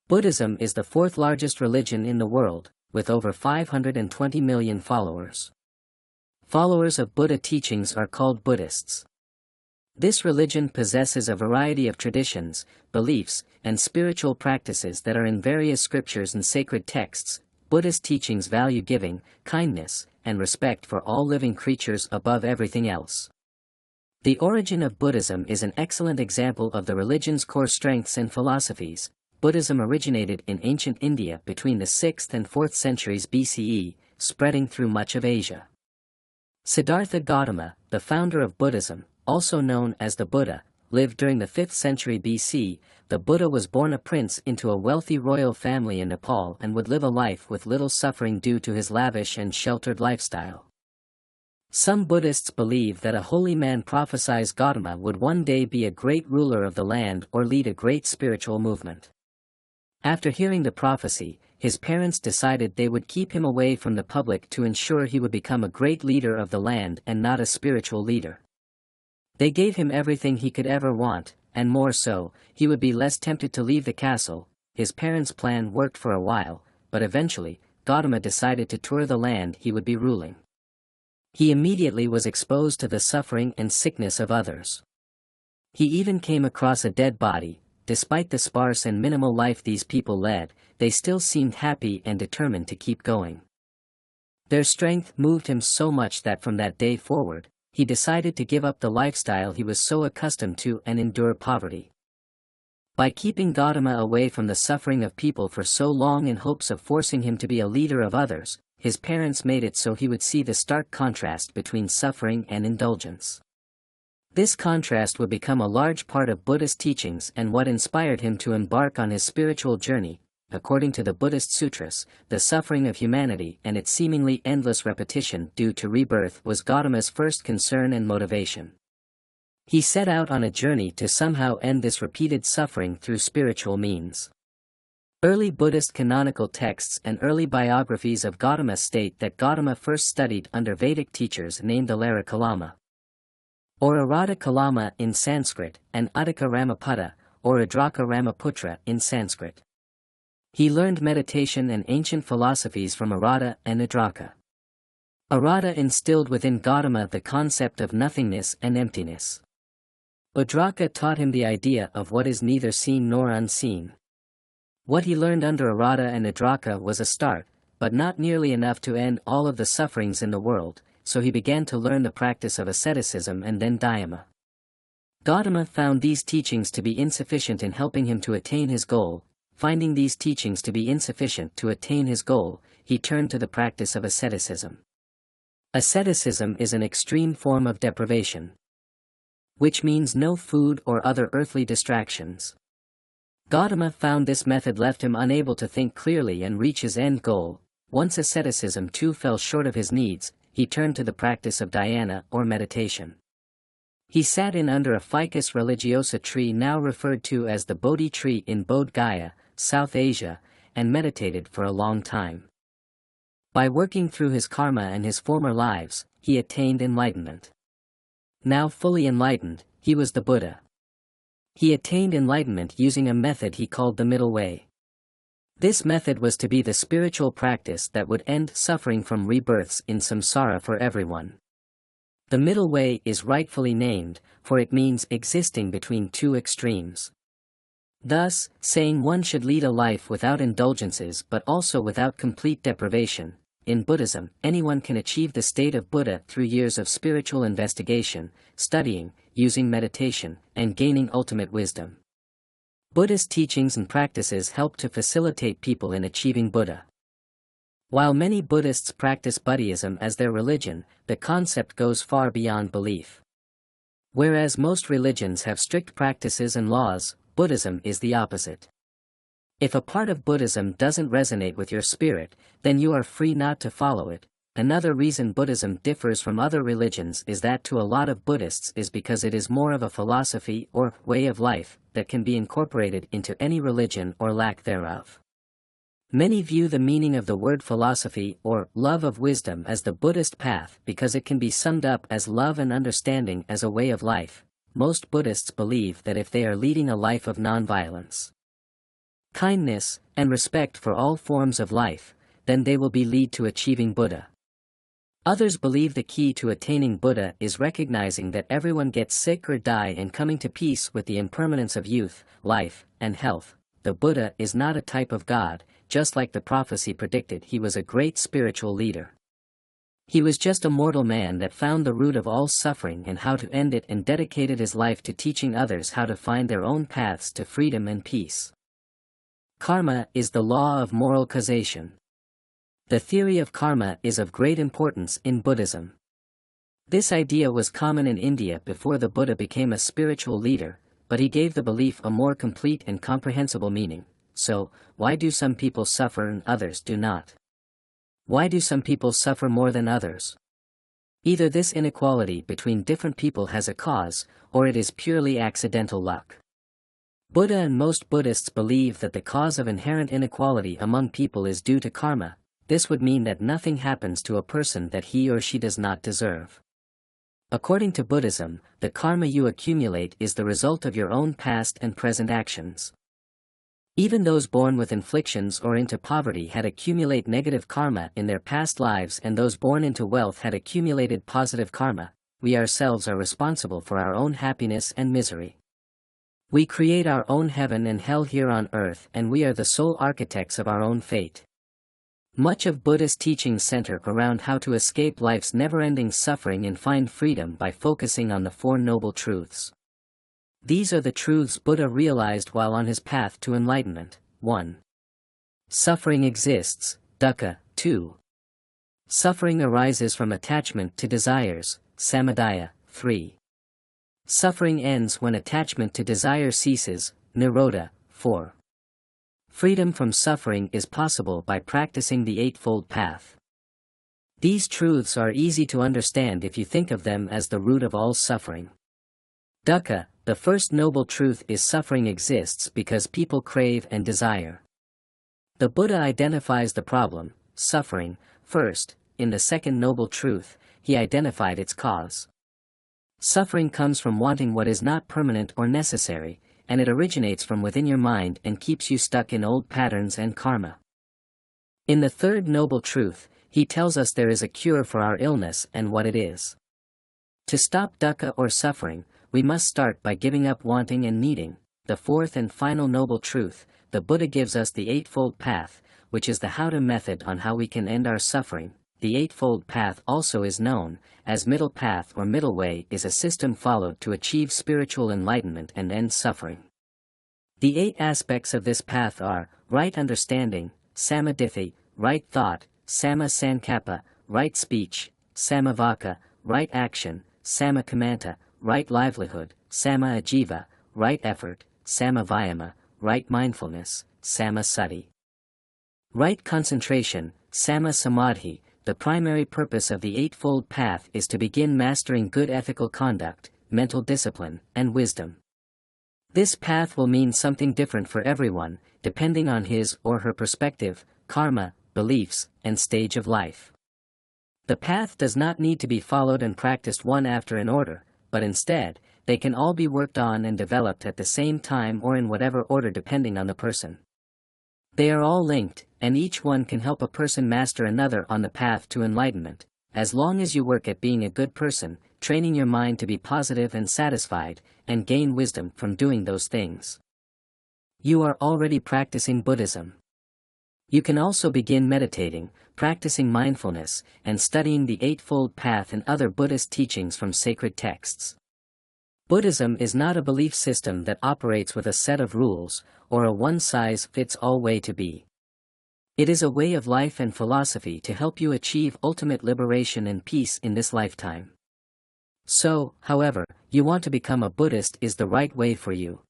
Buddhism is the fourth largest religion in the world, with over 520 million followers. Followers of Buddha teachings are called Buddhists. This religion possesses a variety of traditions, beliefs, and spiritual practices that are in various scriptures and sacred texts. Buddhist teachings value giving, kindness, and respect for all living creatures above everything else. The origin of Buddhism is an excellent example of the religion's core strengths and philosophies. Buddhism originated in ancient India between the 6th and 4th centuries BCE, spreading through much of Asia. Siddhartha Gautama, the founder of Buddhism, also known as the Buddha, lived during the 5th century BC. The Buddha was born a prince into a wealthy royal family in Nepal and would live a life with little suffering due to his lavish and sheltered lifestyle. Some Buddhists believe that a holy man prophesies Gautama would one day be a great ruler of the land or lead a great spiritual movement. After hearing the prophecy, his parents decided they would keep him away from the public to ensure he would become a great leader of the land and not a spiritual leader. They gave him everything he could ever want, and more so, he would be less tempted to leave the castle. His parents' plan worked for a while, but eventually, Gautama decided to tour the land he would be ruling. He immediately was exposed to the suffering and sickness of others. He even came across a dead body. Despite the sparse and minimal life these people led, they still seemed happy and determined to keep going. Their strength moved him so much that from that day forward, he decided to give up the lifestyle he was so accustomed to and endure poverty. By keeping Gautama away from the suffering of people for so long in hopes of forcing him to be a leader of others, his parents made it so he would see the stark contrast between suffering and indulgence. This contrast would become a large part of Buddhist teachings and what inspired him to embark on his spiritual journey. According to the Buddhist sutras, the suffering of humanity and its seemingly endless repetition due to rebirth was Gautama's first concern and motivation. He set out on a journey to somehow end this repeated suffering through spiritual means. Early Buddhist canonical texts and early biographies of Gautama state that Gautama first studied under Vedic teachers named Alara Kalama, or Arada Kalama in Sanskrit, and Uddaka Ramapada, or Adraka Ramaputra in Sanskrit. He learned meditation and ancient philosophies from Arada and Adraka. Arada instilled within Gautama the concept of nothingness and emptiness. Adraka taught him the idea of what is neither seen nor unseen. What he learned under Arada and Adraka was a start, but not nearly enough to end all of the sufferings in the world, so he began to learn the practice of asceticism and then dhyana. Gautama found these teachings to be insufficient in helping him to attain his goal. Finding these teachings to be insufficient to attain his goal, he turned to the practice of asceticism. Asceticism is an extreme form of deprivation, which means no food or other earthly distractions. Gautama found this method left him unable to think clearly and reach his end goal. Once asceticism too fell short of his needs, he turned to the practice of dhyana or meditation. He sat in under a ficus religiosa tree now referred to as the Bodhi tree in Bodh Gaya, South Asia, and meditated for a long time. By working through his karma and his former lives, he attained enlightenment. Now fully enlightened, he was the Buddha. He attained enlightenment using a method he called the middle way. This method was to be the spiritual practice that would end suffering from rebirths in samsara for everyone. The middle way is rightfully named, for it means existing between two extremes. Thus, saying one should lead a life without indulgences but also without complete deprivation. In Buddhism, anyone can achieve the state of Buddha through years of spiritual investigation, studying, using meditation, and gaining ultimate wisdom. Buddhist teachings and practices help to facilitate people in achieving Buddha. While many Buddhists practice Buddhism as their religion, the concept goes far beyond belief. Whereas most religions have strict practices and laws, Buddhism is the opposite. If a part of Buddhism doesn't resonate with your spirit, then you are free not to follow it. Another reason Buddhism differs from other religions is that to a lot of Buddhists is because it is more of a philosophy or way of life that can be incorporated into any religion or lack thereof. Many view the meaning of the word philosophy or love of wisdom as the Buddhist path because it can be summed up as love and understanding as a way of life. Most Buddhists believe that if they are leading a life of nonviolence, kindness, and respect for all forms of life, then they will lead to achieving Buddha. Others believe the key to attaining Buddha is recognizing that everyone gets sick or die and coming to peace with the impermanence of youth, life, and health. The Buddha is not a type of God, just like the prophecy predicted. He was a great spiritual leader. He was just a mortal man that found the root of all suffering and how to end it, and dedicated his life to teaching others how to find their own paths to freedom and peace. Karma is the law of moral causation. The theory of karma is of great importance in Buddhism. This idea was common in India before the Buddha became a spiritual leader, but he gave the belief a more complete and comprehensible meaning. So, why do some people suffer and others do not? Why do some people suffer more than others? Either this inequality between different people has a cause, or it is purely accidental luck. Buddha and most Buddhists believe that the cause of inherent inequality among people is due to karma. This would mean that nothing happens to a person that he or she does not deserve. According to Buddhism, the karma you accumulate is the result of your own past and present actions. Even those born with afflictions or into poverty had accumulated negative karma in their past lives, and those born into wealth had accumulated positive karma. We ourselves are responsible for our own happiness and misery. We create our own heaven and hell here on earth, and we are the sole architects of our own fate. Much of Buddhist teachings center around how to escape life's never-ending suffering and find freedom by focusing on the Four Noble Truths. These are the truths Buddha realized while on his path to enlightenment. 1. Suffering exists, dukkha. 2. Suffering arises from attachment to desires, samadaya. 3. Suffering ends when attachment to desire ceases, nirodha. 4. Freedom from suffering is possible by practicing the Eightfold Path. These truths are easy to understand if you think of them as the root of all suffering. Dukkha, the first noble truth, is suffering exists because people crave and desire. The Buddha identifies the problem, suffering, first. In the second noble truth, he identified its cause. Suffering comes from wanting what is not permanent or necessary, and it originates from within your mind and keeps you stuck in old patterns and karma. In the third noble truth, he tells us there is a cure for our illness and what it is. To stop dukkha or suffering, we must start by giving up wanting and needing. The fourth and final noble truth, the Buddha gives us the Eightfold Path, which is the how-to method on how we can end our suffering. The Eightfold Path, also is known as Middle Path or Middle Way, is a system followed to achieve spiritual enlightenment and end suffering. The 8 aspects of this path are: right understanding, samaditthi, right thought, samma sankappa, right speech, samavaka, right action, sammakamanta, right livelihood, samma ajiva, right effort, samma vayama, right mindfulness, samma sati. Right concentration, samma samadhi. The primary purpose of the Eightfold Path is to begin mastering good ethical conduct, mental discipline, and wisdom. This path will mean something different for everyone, depending on his or her perspective, karma, beliefs, and stage of life. The path does not need to be followed and practiced one after in order, but instead, they can all be worked on and developed at the same time or in whatever order depending on the person. They are all linked, and each one can help a person master another on the path to enlightenment, as long as you work at being a good person, training your mind to be positive and satisfied, and gain wisdom from doing those things. You are already practicing Buddhism. You can also begin meditating, practicing mindfulness, and studying the Eightfold Path and other Buddhist teachings from sacred texts. Buddhism is not a belief system that operates with a set of rules, or a one-size-fits-all way to be. It is a way of life and philosophy to help you achieve ultimate liberation and peace in this lifetime. So, however, you want to become a Buddhist is the right way for you,